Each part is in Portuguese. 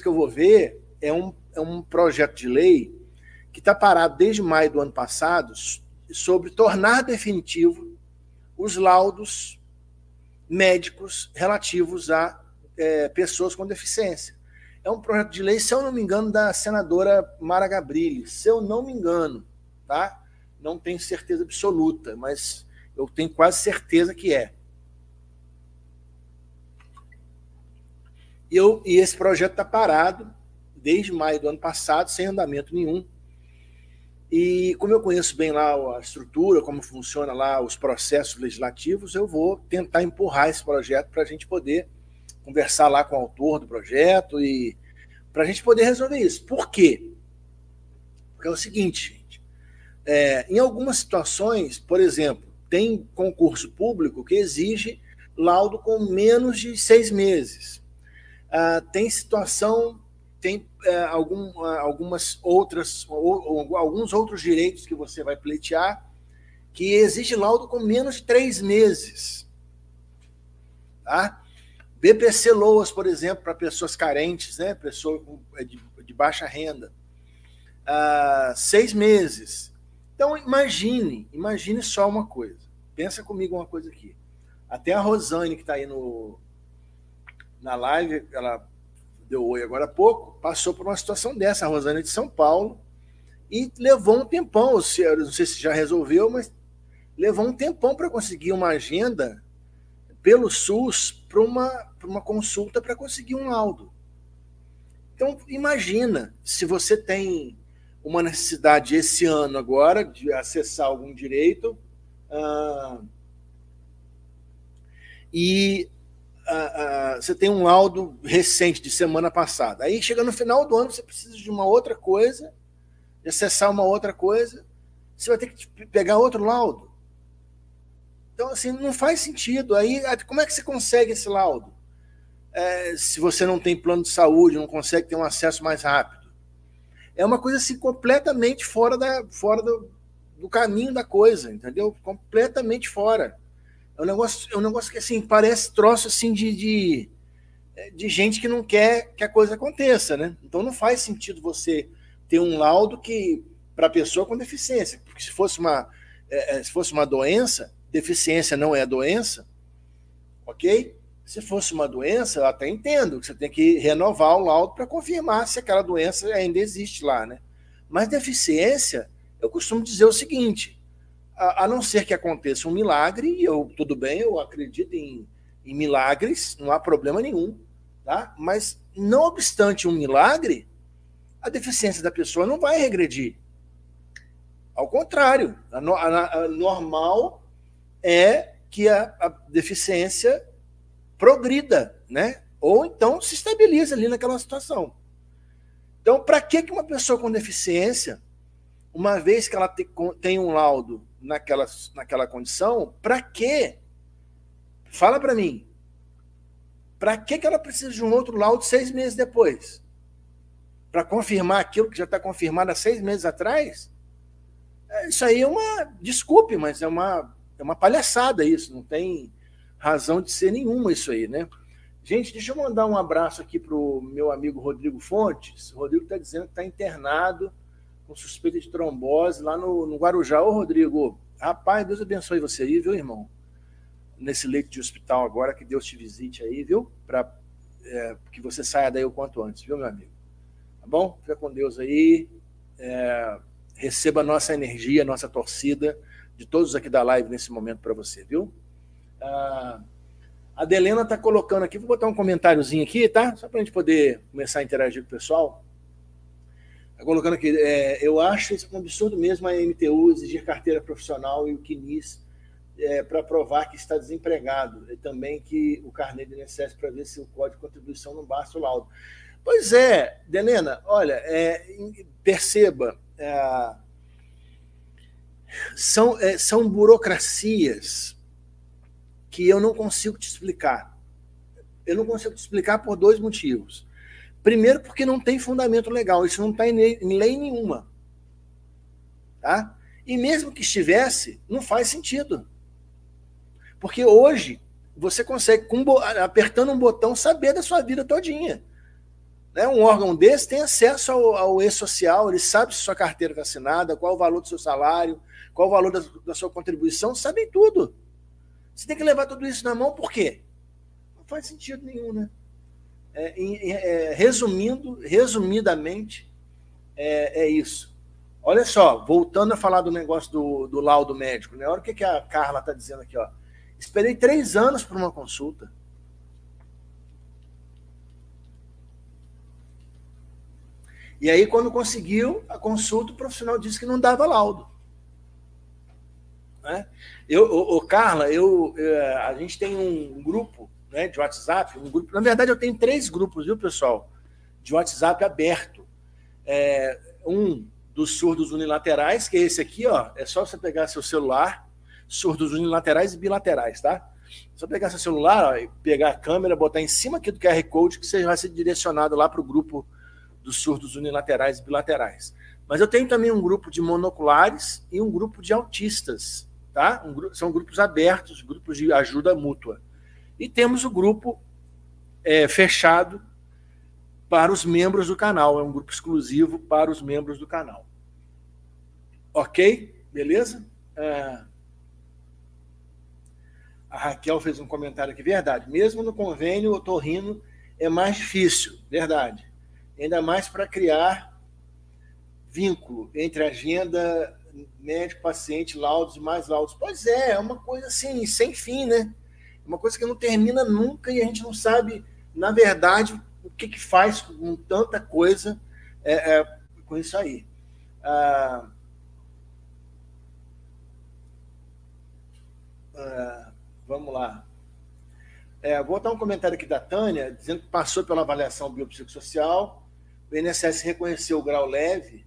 que eu vou ver é um projeto de lei que está parado desde maio do ano passado sobre tornar definitivo os laudos médicos relativos a pessoas com deficiência. É um projeto de lei, se eu não me engano, da senadora Mara Gabrilli, se eu não me engano, tá? Não tenho certeza absoluta, mas eu tenho quase certeza que é. E esse projeto está parado desde maio do ano passado, sem andamento nenhum. E como eu conheço bem lá a estrutura, como funciona lá os processos legislativos, eu vou tentar empurrar esse projeto para a gente poder conversar lá com o autor do projeto e para a gente poder resolver isso. Por quê? Porque é o seguinte, gente, em algumas situações, por exemplo, tem concurso público que exige laudo com menos de 6 meses. Tem situação, tem algumas outras, alguns outros direitos que você vai pleitear que exige laudo com menos de 3 meses. Tá? BPC Loas, por exemplo, para pessoas carentes, né? Pessoa de baixa renda. 6 meses. Então, imagine só uma coisa. Pensa comigo uma coisa aqui. Até a Rosane, que está aí na live, ela deu oi agora há pouco, passou por uma situação dessa. A Rosane é de São Paulo e levou um tempão, não sei se já resolveu, mas levou um tempão para conseguir uma agenda pelo SUS para uma consulta para conseguir um laudo. Então, imagina se você tem uma necessidade esse ano agora de acessar algum direito e você tem um laudo recente de semana passada. Aí, chega no final do ano, você precisa de uma outra coisa, de acessar uma outra coisa, você vai ter que pegar outro laudo. Então, assim, não faz sentido. Aí, como é que você consegue esse laudo? Se você não tem plano de saúde, não consegue ter um acesso mais rápido. É uma coisa assim, completamente fora do caminho da coisa, entendeu? Completamente fora. É um negócio que assim, parece troço assim, de gente que não quer que a coisa aconteça, né? Então não faz sentido você ter um laudo para pessoa com deficiência. Porque se fosse uma doença, deficiência não é doença, ok? Se fosse uma doença, eu até entendo que você tem que renovar o laudo para confirmar se aquela doença ainda existe lá, né? Mas deficiência, eu costumo dizer o seguinte, a não ser que aconteça um milagre, e tudo bem, eu acredito em milagres, não há problema nenhum, tá? Mas não obstante um milagre, a deficiência da pessoa não vai regredir. Ao contrário, a normal é que a deficiência progrida, né? Ou então se estabiliza ali naquela situação. Então, para que uma pessoa com deficiência, uma vez que ela tem um laudo naquela condição, para quê? Fala para mim. Para que ela precisa de um outro laudo 6 meses depois? Para confirmar aquilo que já está confirmado há 6 meses atrás? Isso aí desculpe, mas é uma palhaçada isso, não tem razão de ser nenhuma isso aí, né? Gente, deixa eu mandar um abraço aqui para o meu amigo Rodrigo Fontes. O Rodrigo está dizendo que está internado com suspeita de trombose lá no Guarujá. Ô, Rodrigo, rapaz, Deus abençoe você aí, viu, irmão? Nesse leito de hospital agora, que Deus te visite aí, viu? Para que você saia daí o quanto antes, viu, meu amigo? Tá bom? Fica com Deus aí. Receba a nossa energia, a nossa torcida, de todos aqui da live nesse momento para você, viu? A Adelena está colocando aqui, vou botar um comentáriozinho aqui, tá? Só para a gente poder começar a interagir com o pessoal. Está colocando aqui, eu acho isso um absurdo mesmo a MTU exigir carteira profissional e o CNIS para provar que está desempregado. E também que o carnê do INSS para ver se o código de contribuição não basta o laudo. Pois é, Adelena, olha, perceba, são burocracias que eu não consigo te explicar. Eu não consigo te explicar por 2 motivos. Primeiro, porque não tem fundamento legal. Isso não está em lei nenhuma. Tá? E mesmo que estivesse, não faz sentido. Porque hoje, você consegue, apertando um botão, saber da sua vida todinha. Né? Um órgão desse tem acesso ao e-social, ele sabe se sua carteira está assinada, qual o valor do seu salário, qual o valor da sua contribuição, sabem tudo. Você tem que levar tudo isso na mão, por quê? Não faz sentido nenhum, né? Resumidamente, é isso. Olha só, voltando a falar do negócio do laudo médico, né? Olha o que a Carla está dizendo aqui, ó. Esperei 3 anos por uma consulta. E aí, quando conseguiu a consulta, o profissional disse que não dava laudo. Né? Carla, a gente tem um grupo, né, de WhatsApp, na verdade eu tenho 3 grupos, viu, pessoal, de WhatsApp aberto. Um dos surdos unilaterais, que é esse aqui, ó, é só você pegar seu celular, surdos unilaterais e bilaterais, tá? Só pegar seu celular, ó, e pegar a câmera, botar em cima aqui do QR Code, que você vai ser direcionado lá para o grupo dos surdos unilaterais e bilaterais. Mas eu tenho também um grupo de monoculares e um grupo de autistas, tá? São grupos abertos, grupos de ajuda mútua. E temos o grupo fechado para os membros do canal, é um grupo exclusivo para os membros do canal. Ok? Beleza? A Raquel fez um comentário aqui, verdade. Mesmo no convênio, o otorrino é mais difícil, verdade. Ainda mais para criar vínculo entre agenda médico-paciente, laudos e mais laudos. Pois é uma coisa assim, sem fim, né? Uma coisa que não termina nunca e a gente não sabe, na verdade, o que faz com tanta coisa com isso aí. Vamos lá. Vou botar um comentário aqui da Tânia, dizendo que passou pela avaliação biopsicossocial, o INSS reconheceu o grau leve,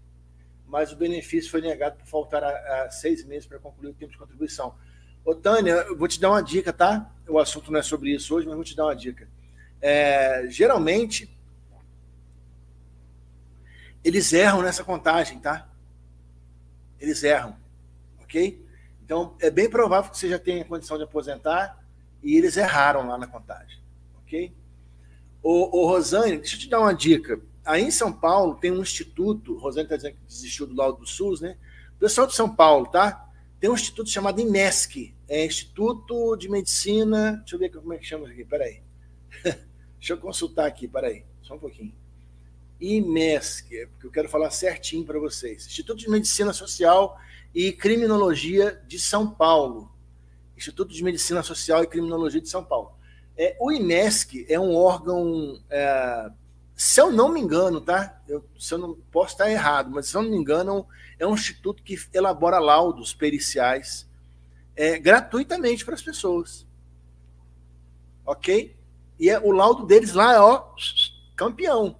mas o benefício foi negado por faltar a 6 meses para concluir o tempo de contribuição. Ô, Tânia, eu vou te dar uma dica, tá? O assunto não é sobre isso hoje, mas vou te dar uma dica. Geralmente, eles erram nessa contagem, tá? Eles erram, ok? Então, é bem provável que você já tenha condição de aposentar e eles erraram lá na contagem, ok? Ô Rosane, deixa eu te dar uma dica. Aí em São Paulo tem um instituto, Rosane está dizendo que desistiu do laudo do SUS, né? O pessoal de São Paulo, tá? Tem um instituto chamado IMESC, Instituto de Medicina, deixa eu ver como é que chama aqui, peraí. Deixa eu consultar aqui, peraí, só um pouquinho. IMESC, porque eu quero falar certinho para vocês. Instituto de Medicina Social e Criminologia de São Paulo. Instituto de Medicina Social e Criminologia de São Paulo. O IMESC é um órgão, se eu não me engano, tá? Se eu não posso estar errado, mas se eu não me engano, é um instituto que elabora laudos periciais gratuitamente para as pessoas. Ok? E o laudo deles lá é, ó, campeão.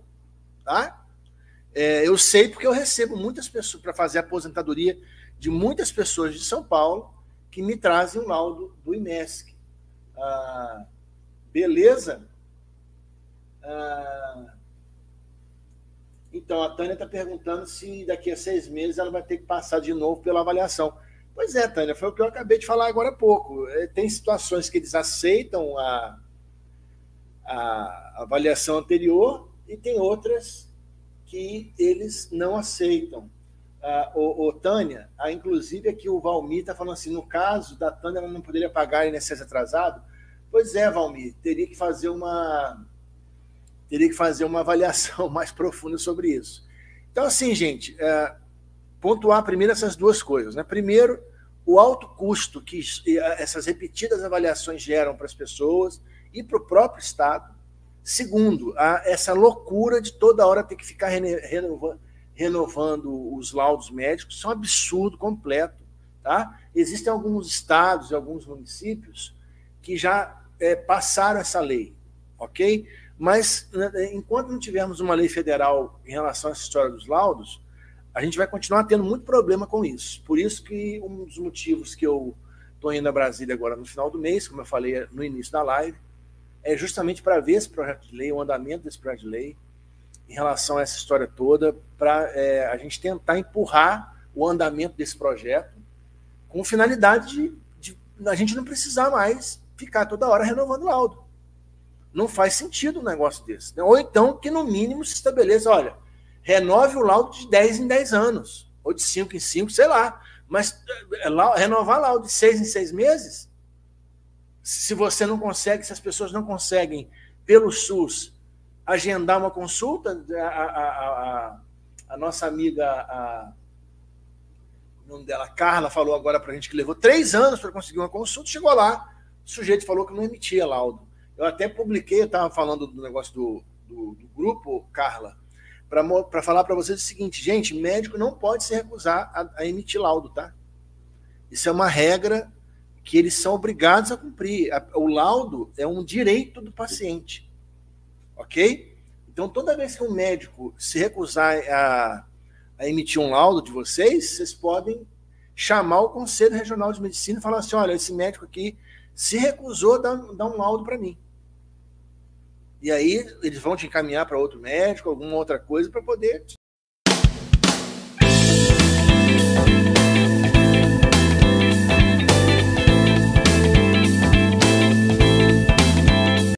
Tá? Eu sei porque eu recebo muitas pessoas para fazer a aposentadoria de muitas pessoas de São Paulo que me trazem um laudo do IMESC. Beleza? Então, a Tânia está perguntando se daqui a 6 meses ela vai ter que passar de novo pela avaliação. Pois é, Tânia, foi o que eu acabei de falar agora há pouco. Tem situações que eles aceitam a avaliação anterior e tem outras que eles não aceitam. Tânia, inclusive aqui o Valmir está falando assim, no caso da Tânia, ela não poderia pagar INSS atrasado? Pois é, Valmir, teria que fazer uma avaliação mais profunda sobre isso. Então, assim, gente, pontuar primeiro essas duas coisas. Né? Primeiro, o alto custo que essas repetidas avaliações geram para as pessoas e para o próprio Estado. Segundo, essa loucura de toda hora ter que ficar renovando os laudos médicos, isso é um absurdo completo. Tá? Existem alguns estados e alguns municípios que já passaram essa lei, ok? Mas, enquanto não tivermos uma lei federal em relação a essa história dos laudos, a gente vai continuar tendo muito problema com isso. Por isso que um dos motivos que eu estou indo a Brasília agora no final do mês, como eu falei no início da live, é justamente para ver esse projeto de lei, o andamento desse projeto de lei, em relação a essa história toda, para a gente tentar empurrar o andamento desse projeto com finalidade de a gente não precisar mais ficar toda hora renovando laudo. Não faz sentido um negócio desse. Né? Ou então que, no mínimo, se estabeleça, olha, renove o laudo de 10 em 10 anos, ou de 5 em 5, sei lá. Mas renovar laudo de 6 em 6 meses, se você não consegue, se as pessoas não conseguem, pelo SUS, agendar uma consulta, a nossa amiga, o nome dela, Carla, falou agora para a gente que levou 3 anos para conseguir uma consulta, chegou lá, o sujeito falou que não emitia laudo. Eu até publiquei, eu estava falando do negócio do grupo, Carla, para falar para vocês o seguinte, gente, médico não pode se recusar a emitir laudo, tá? Isso é uma regra que eles são obrigados a cumprir. O laudo é um direito do paciente, ok? Então, toda vez que um médico se recusar a emitir um laudo de vocês podem chamar o Conselho Regional de Medicina e falar assim, olha, esse médico aqui se recusou a dar um laudo para mim. E aí eles vão te encaminhar para outro médico, alguma outra coisa, para poder